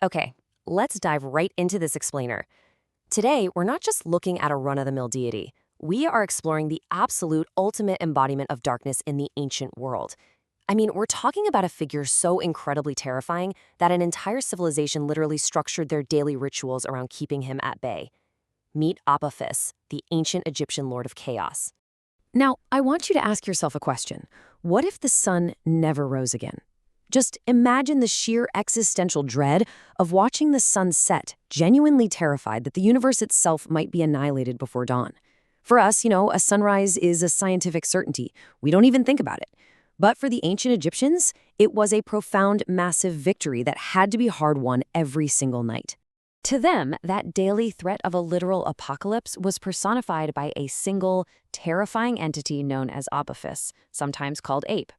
Okay, let's dive right into this explainer. Today, we're not just looking at a run-of-the-mill deity. We are exploring the absolute ultimate embodiment of darkness in the ancient world. I mean, we're talking about a figure so incredibly terrifying that an entire civilization literally structured their daily rituals around keeping him at bay. Meet Apophis, the ancient Egyptian lord of chaos. Now, I want you to ask yourself a question. What if the sun never rose again? Just imagine the sheer existential dread of watching the sun set, genuinely terrified that the universe itself might be annihilated before dawn. For us, a sunrise is a scientific certainty. We don't even think about it. But for the ancient Egyptians, it was a profound, massive victory that had to be hard-won every single night. To them, that daily threat of a literal apocalypse was personified by a single, terrifying entity known as Apophis, sometimes called Ape.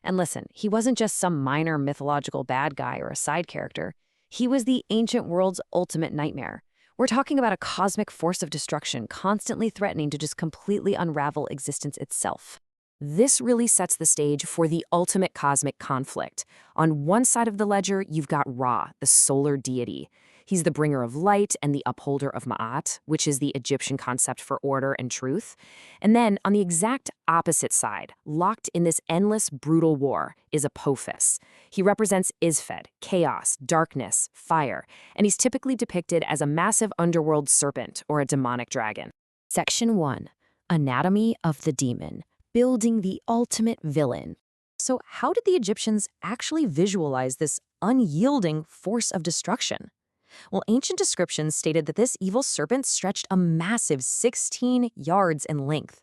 And listen, he wasn't just some minor mythological bad guy or a side character. He was the ancient world's ultimate nightmare. We're talking about a cosmic force of destruction constantly threatening to just completely unravel existence itself. This really sets the stage for the ultimate cosmic conflict. On one side of the ledger, you've got Ra, the solar deity. He's the bringer of light and the upholder of Ma'at, which is the Egyptian concept for order and truth. And then, on the exact opposite side, locked in this endless, brutal war, is Apophis. He represents Isfed, chaos, darkness, fire, and he's typically depicted as a massive underworld serpent or a demonic dragon. Section 1. Anatomy of the Demon. Building the ultimate villain. So how did the Egyptians actually visualize this unyielding force of destruction? Well, ancient descriptions stated that this evil serpent stretched a massive 16 yards in length.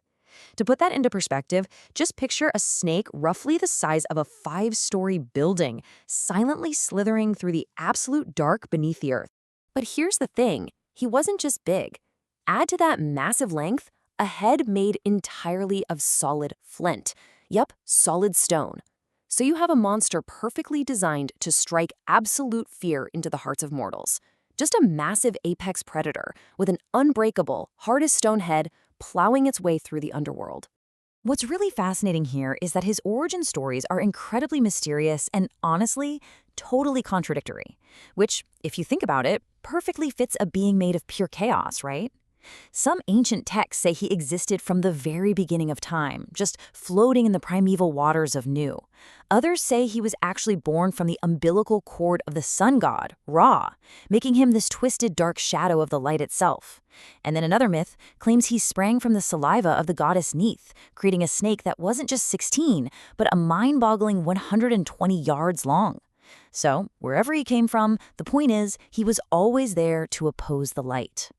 To put that into perspective, just picture a snake roughly the size of a 5-story building, silently slithering through the absolute dark beneath the earth. But here's the thing, he wasn't just big. Add to that massive length a head made entirely of solid flint. Yup, solid stone. So you have a monster perfectly designed to strike absolute fear into the hearts of mortals. Just a massive apex predator with an unbreakable, hard-as-stone head plowing its way through the underworld. What's really fascinating here is that his origin stories are incredibly mysterious and, honestly, totally contradictory. Which, if you think about it, perfectly fits a being made of pure chaos, right? Some ancient texts say he existed from the very beginning of time, just floating in the primeval waters of Nu. Others say he was actually born from the umbilical cord of the sun god, Ra, making him this twisted dark shadow of the light itself. And then another myth claims he sprang from the saliva of the goddess Neith, creating a snake that wasn't just 16, but a mind-boggling 120 yards long. So, wherever he came from, the point is, he was always there to oppose the light.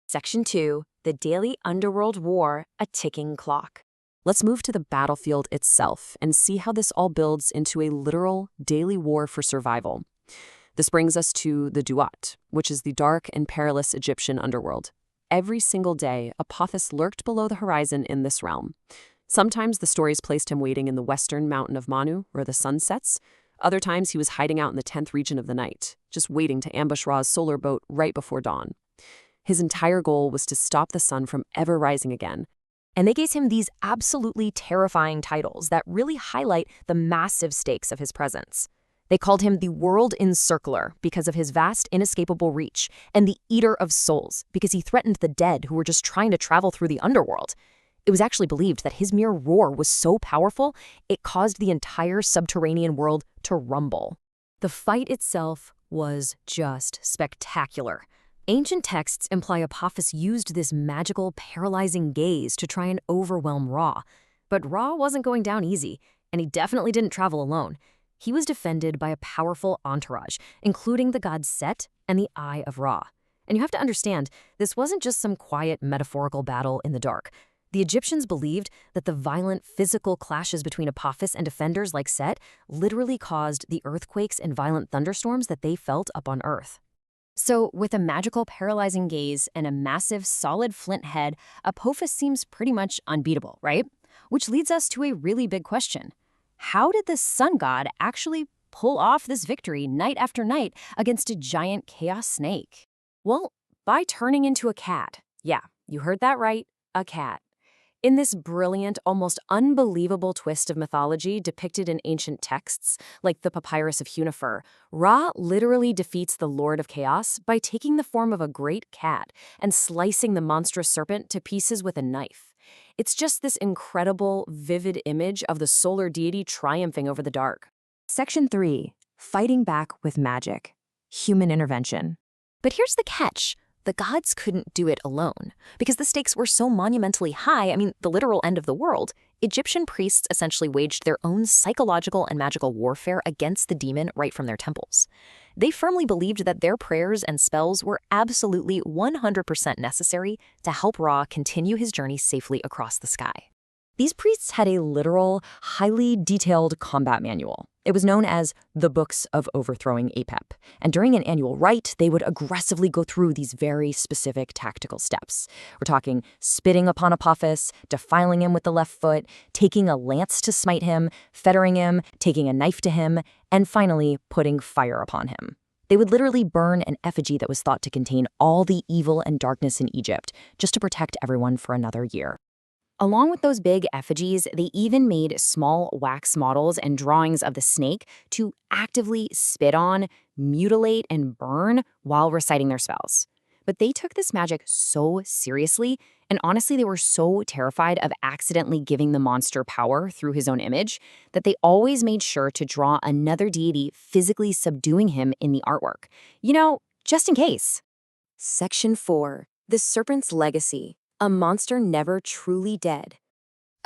Section 2. The Daily Underworld War, a Ticking Clock. Let's move to the battlefield itself and see how this all builds into a literal daily war for survival. This brings us to the Duat, which is the dark and perilous Egyptian underworld. Every single day, Apophis lurked below the horizon in this realm. Sometimes the stories placed him waiting in the western mountain of Manu, where the sun sets. Other times he was hiding out in the 10th region of the night, just waiting to ambush Ra's solar boat right before dawn. His entire goal was to stop the sun from ever rising again. And they gave him these absolutely terrifying titles that really highlight the massive stakes of his presence. They called him the World Encircler because of his vast, inescapable reach, and the Eater of Souls because he threatened the dead who were just trying to travel through the underworld. It was actually believed that his mere roar was so powerful, it caused the entire subterranean world to rumble. The fight itself was just spectacular. Ancient texts imply Apophis used this magical, paralyzing gaze to try and overwhelm Ra. But Ra wasn't going down easy, and he definitely didn't travel alone. He was defended by a powerful entourage, including the god Set and the Eye of Ra. And you have to understand, this wasn't just some quiet, metaphorical battle in the dark. The Egyptians believed that the violent physical clashes between Apophis and defenders like Set literally caused the earthquakes and violent thunderstorms that they felt up on Earth. So, with a magical paralyzing gaze and a massive solid flint head, Apophis seems pretty much unbeatable, right? Which leads us to a really big question. How did the sun god actually pull off this victory night after night against a giant chaos snake? Well, by turning into a cat. Yeah, you heard that right, a cat. In this brilliant, almost unbelievable twist of mythology depicted in ancient texts, like the Papyrus of Hunifer, Ra literally defeats the Lord of Chaos by taking the form of a great cat and slicing the monstrous serpent to pieces with a knife. It's just this incredible, vivid image of the solar deity triumphing over the dark. Section 3. Fighting back with magic. Human intervention. But here's the catch. The gods couldn't do it alone. Because the stakes were so monumentally high, the literal end of the world, Egyptian priests essentially waged their own psychological and magical warfare against the demon right from their temples. They firmly believed that their prayers and spells were absolutely 100% necessary to help Ra continue his journey safely across the sky. These priests had a literal, highly detailed combat manual. It was known as the Books of Overthrowing Apep. And during an annual rite, they would aggressively go through these very specific tactical steps. We're talking spitting upon Apophis, defiling him with the left foot, taking a lance to smite him, fettering him, taking a knife to him, and finally putting fire upon him. They would literally burn an effigy that was thought to contain all the evil and darkness in Egypt, just to protect everyone for another year. Along with those big effigies, they even made small wax models and drawings of the snake to actively spit on, mutilate, and burn while reciting their spells. But they took this magic so seriously, and honestly, they were so terrified of accidentally giving the monster power through his own image, that they always made sure to draw another deity physically subduing him in the artwork. Just in case. Section 4. The Serpent's Legacy. A monster never truly dead.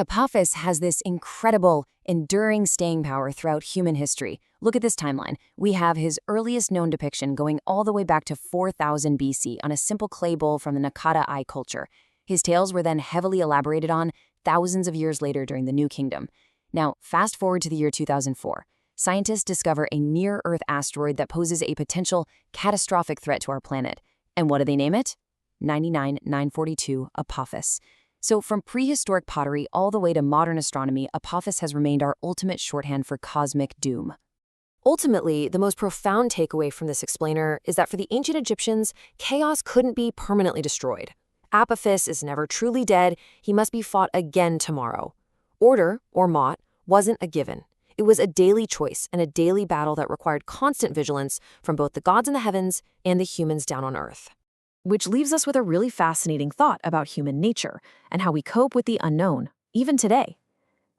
Apophis has this incredible, enduring staying power throughout human history. Look at this timeline. We have his earliest known depiction going all the way back to 4000 BC on a simple clay bowl from the Nakata Eye culture. His tales were then heavily elaborated on thousands of years later during the New Kingdom. Now, fast forward to the year 2004. Scientists discover a near-Earth asteroid that poses a potential catastrophic threat to our planet. And what do they name it? 99942 Apophis. So from prehistoric pottery all the way to modern astronomy, Apophis has remained our ultimate shorthand for cosmic doom. Ultimately, the most profound takeaway from this explainer is that for the ancient Egyptians, chaos couldn't be permanently destroyed. Apophis is never truly dead. He must be fought again tomorrow. Order, or Mot, wasn't a given. It was a daily choice and a daily battle that required constant vigilance from both the gods in the heavens and the humans down on Earth. Which leaves us with a really fascinating thought about human nature and how we cope with the unknown, even today.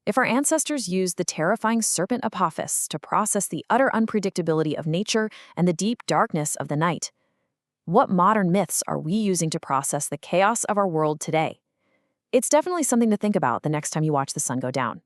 If our ancestors used the terrifying serpent Apophis to process the utter unpredictability of nature and the deep darkness of the night, what modern myths are we using to process the chaos of our world today? It's definitely something to think about the next time you watch the sun go down.